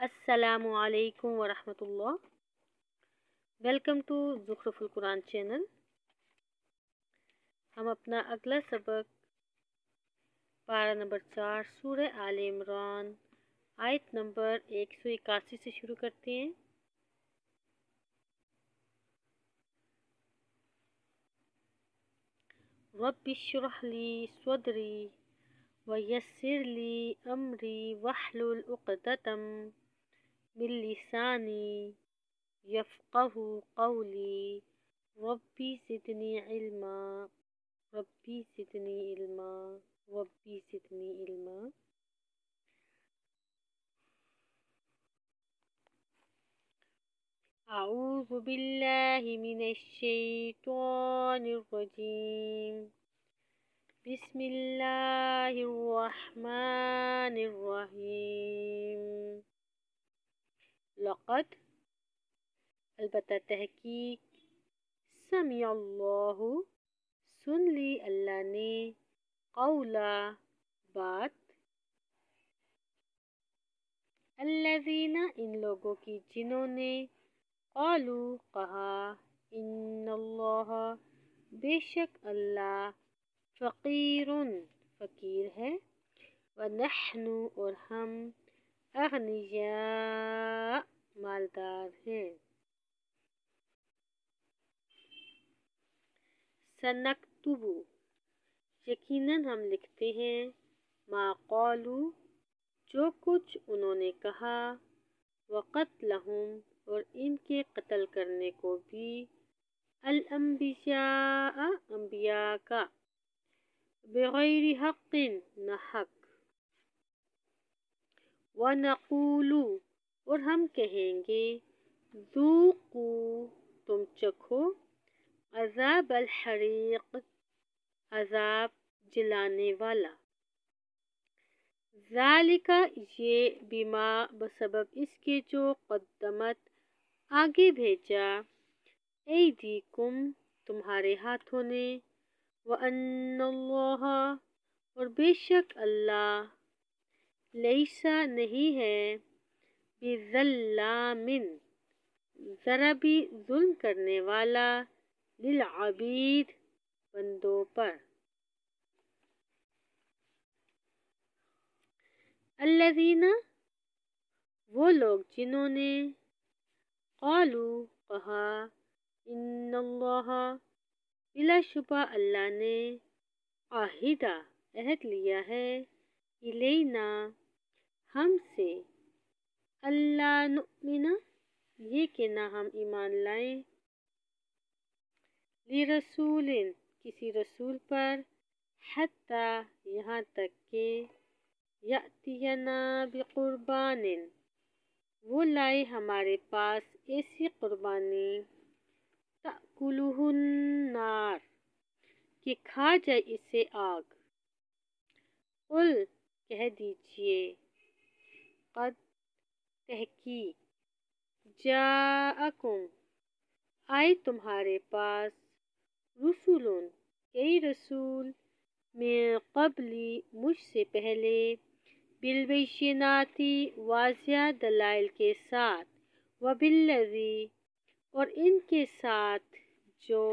السلام علیکم ورحمۃ اللہ۔ ویلکم ٹو زخرف القرآن چینل۔ ہم اپنا اگلا سبق پارہ نمبر 4 سورہ آل عمران آیت نمبر 181 سے شروع کرتے ہیں۔ رب اشرح لی صدری ویسر لی امری واحلل عقدۃ من لسانی یفقہ قولی ربی زدنی علما ربی زدنی علما ربی زدنی علما۔ اعوذ باللہ من الشیطان الرجیم، بسم اللہ الرحمن الرحیم۔ لقد البتہ تحقیق، سمع اللہ سن لی اللہ نے، قولا بات، الذین ان لوگوں کی جنہوں نے، قالوا کہا، ان اللہ بے شک اللہ، فقیر فقیر ہے، ونحن اور ہم، اغنیاء مالدار ہیں۔ سنکتب یقیناً ہم لکھتے ہیں، ما قالوا جو کچھ انہوں نے کہا، وقتلہم اور ان کے قتل کرنے کو بھی، الانبیاء انبیاء کا، بغیر حق نہ حق، ونقول اور ہم کہیں گے، ذوقوا تم چکھو، عذاب الحریق عذاب جلانے والا، ذالک یہ، بما بسبب اس کے جو، قدمت آگے بھیجا، ایدیکم تمہارے ہاتھوں نے، وان اللہ اور بے شک اللہ، لیسا نہیں ہے، بظلام ذرا بھی ظلم کرنے والا، للعبید بندوں پر۔ الذین وہ لوگ جنہوں نے، قالوا کہا، ان اللہ بلا شبہ اللہ نے، عہدہ عہد لیا ہے، الینا ہم سے، اللہ نؤمن یہ کہ نہ ہم ایمان لائیں، لرسول کسی رسول پر، حتی یہاں تک کہ، یأتینا بقربان وہ لائے ہمارے پاس ایسی قربانی، تأکلہ النار کہ کھا جائے اسے آگ، قل کہہ دیجئے، قد تحقیق، جاءکم آئے تمہارے پاس، رسول کئی رسول، من قبلی مجھ سے پہلے، بالبینات واضح دلائل کے ساتھ، وبالذی اور ان کے ساتھ جو،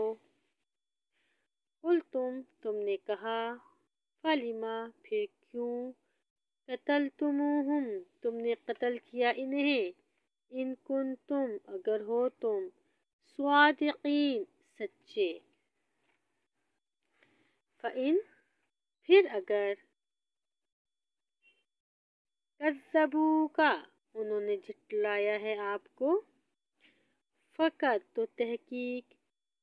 قلتم تم نے کہا، فلم پھر کیوں، قتلتموہم تم نے قتل کیا انہیں، ان کنتم اگر ہو تم، صادقین سچے، فإن پھر اگر، کذبوک انہوں نے جھٹلایا ہے آپ کو، فقط تو تحقیق،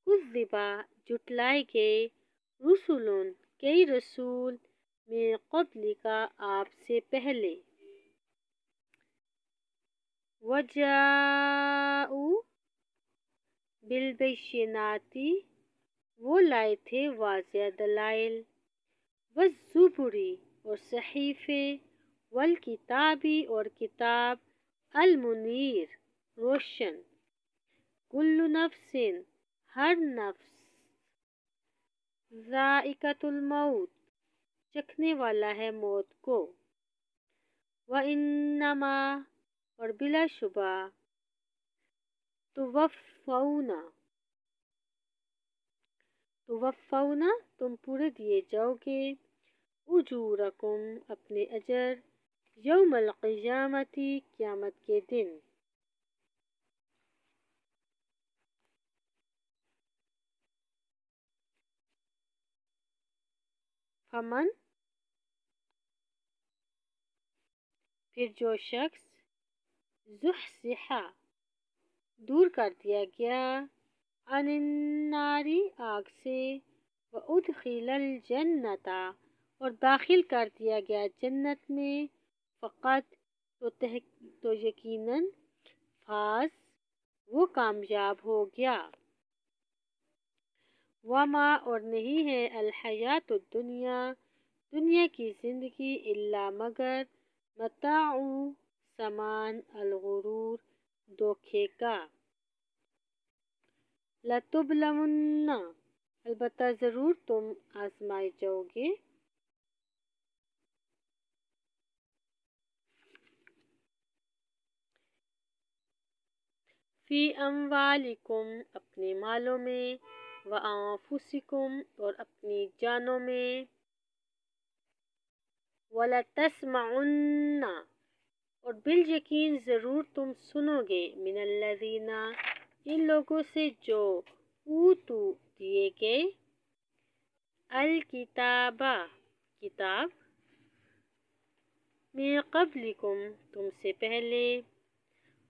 کذبا جھٹلائے گئے، رسول کئی رسول، من قبلک آپ سے پہلے، وجاءوا بالبینات وہ لائے تھے واضح دلائل، والزبر اور صحیفے، والکتاب اور کتاب، المنیر روشن، کل نفس ہر نفس، ذائقۃ الموت چکھنے والا ہے موت کو، وَإِنَّمَا اور بلا شبہ توفونا تم پورے دیے جاؤ گے اجورکم اپنے اجر یوم القیامتی قیامت کے دن۔ فمن پھر جو شخص زحزح دور کر دیا گیا عن الناری آگ سے وادخل الجنت اور داخل کر دیا گیا جنت میں فقط تو یقیناً فاز وہ کامیاب ہو گیا۔ وما اور نہیں ہے الحیات الدنیا دنیا کی زندگی الا مگر متاع سامان الغرور دھوکے کا۔ لتبلون البتہ ضرور تم آزمائے جاؤ گے فی اموالکم اپنے مالوں میں وانفسکم اور اپنی جانوں میں ولتسمعن اور بالیقین ضرور تم سنو گے من الذین ان لوگوں سے جو اوتو دیے گئے الکتاب کتاب من قبلکم تم سے پہلے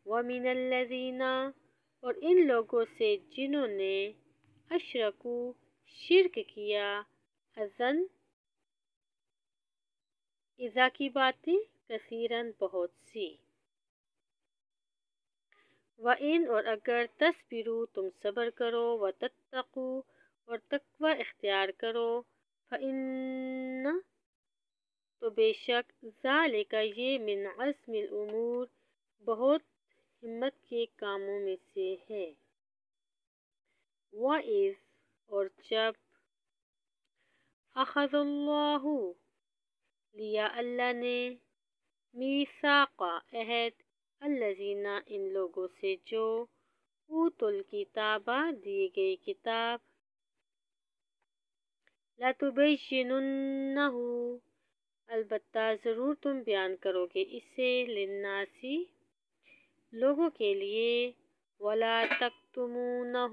ومن الذین اور ان لوگوں سے جنہوں نے اشرکو شرک کیا اذا کی باتیں کثیرن بہت سی وَإِنْ اور اگر تصبروا تم صبر کرو وتتقوا اور تقوی اختیار کرو فإن تو بے شک ذالک یہ من عزم الامور بہت ہمت کے کاموں میں سے ہے۔ وَإِذْ اور جب اخذ اللہ لیا اللہ نے میثاق عہد الذین ان لوگوں سے جو اوتوا الکتاب دی گئی کتاب لتبیننہ البتہ ضرور تم بیان کرو گے اسے للناس لوگوں کے لیے ولا تکتمونہ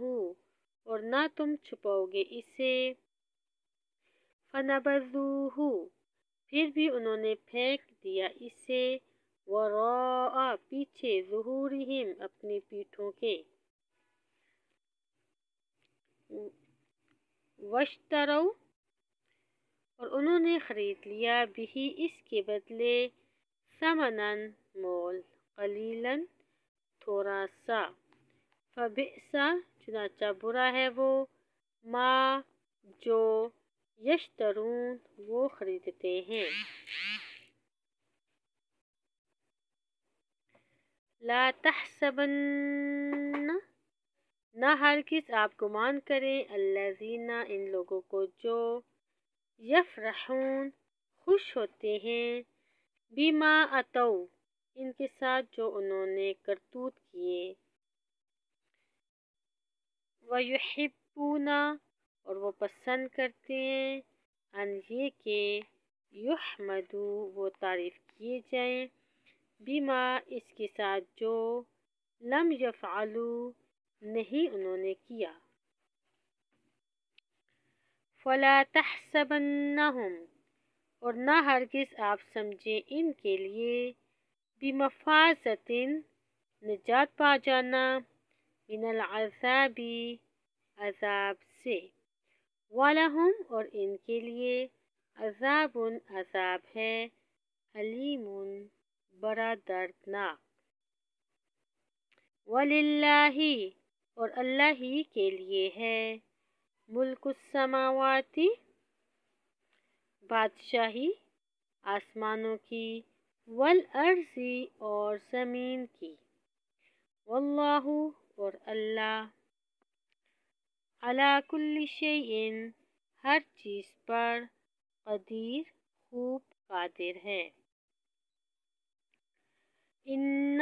اور نہ تم چھپاؤ گے اسے فنبذوہ پھر بھی انہوں نے پھینک دیا اسے وراء پیچھے ظہورہم اپنی پیٹھوں کے واشتروا اور انہوں نے خرید لیا بھی اس کے بدلے ثمناً مول قلیلاً تھوڑا سا فبئس چنانچہ برا ہے وہ ما جو یشترون وہ خریدتے ہیں۔ لا تحسبن نہ ہرگز آپ گمان کریں الذین ان لوگوں کو جو یفرحون خوش ہوتے ہیں بما اتوا ان کے ساتھ جو انہوں نے کرتوت کیے ویحبون اور وہ پسند کرتے ہیں ان یہ کہ یحمدوا وہ تعریف کیے جائیں بما اس کے ساتھ جو لم یفعلوا نہیں انہوں نے کیا۔ فلا تحسبنہم اور نہ ہرگز آپ سمجھیں ان کے لیے بمفازۃ نجات پا جانا من العذاب عذاب سے وَلَهُمْ اور ان کے لیے عذاب عذاب ہے علیم بڑا دردناک۔ وَلِلَّهِ اور اللہ ہی کے لیے ہے ملک السماوات بادشاہی آسمانوں کی والارض اور زمین کی واللہ اور اللہ علی کل شیء ہر چیز پر قدیر خوب قادر ہے۔ ان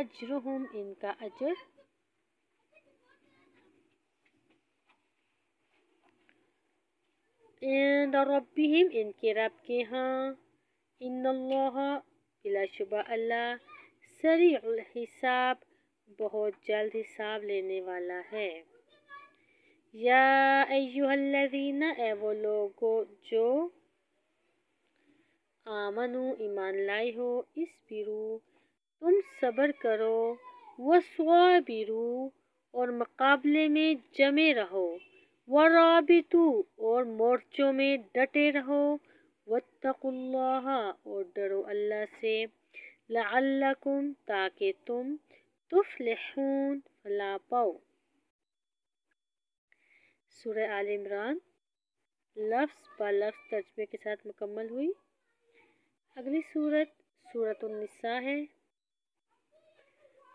اجرہم ان کا اجر عند ربہم ان کے رب کے ہاں ان اللہ بلا شبہ اللہ سریع الحساب بہت جلد حساب لینے والا ہے۔ یا ایہا الذین اے وہ لوگو جو آمنو ایمان لائے ہو اسبرو تم صبر کرو وصابرو اور مقابلے میں جمے رہو ورابطو اور مورچوں میں ڈٹے رہو واتقوا اللہ اور ڈرو اللہ سے لعلکم تاکہ تم تفلحون فلاح پاؤ۔ سورہ آل عمران لفظ با لفظ ترجمے کے ساتھ مکمل ہوئی۔ اگلی سورت سورۃ النساء ہے۔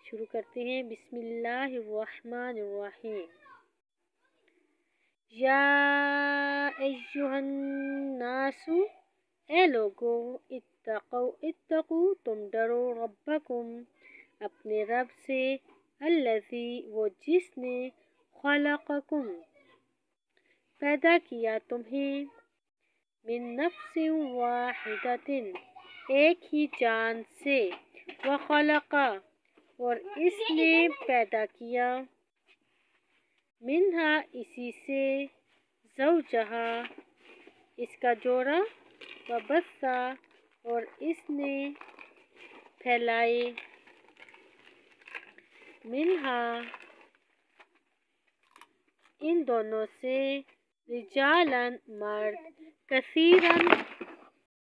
شروع کرتے ہیں بسم اللہ الرحمن الرحیم۔ یا ایہا الناس اے لوگو اتقو تم ڈرو ربکم اپنے رب سے الذی وہ جس نے خلقکم پیدا کیا تمہیں من نفس واحدۃ ایک ہی جان سے وخلق اور اس نے پیدا کیا منہا اسی سے زوجہا اس کا جوڑا وبث اور اس نے پھیلائے منہا ان دونوں سے رجالاً مرد کثیراً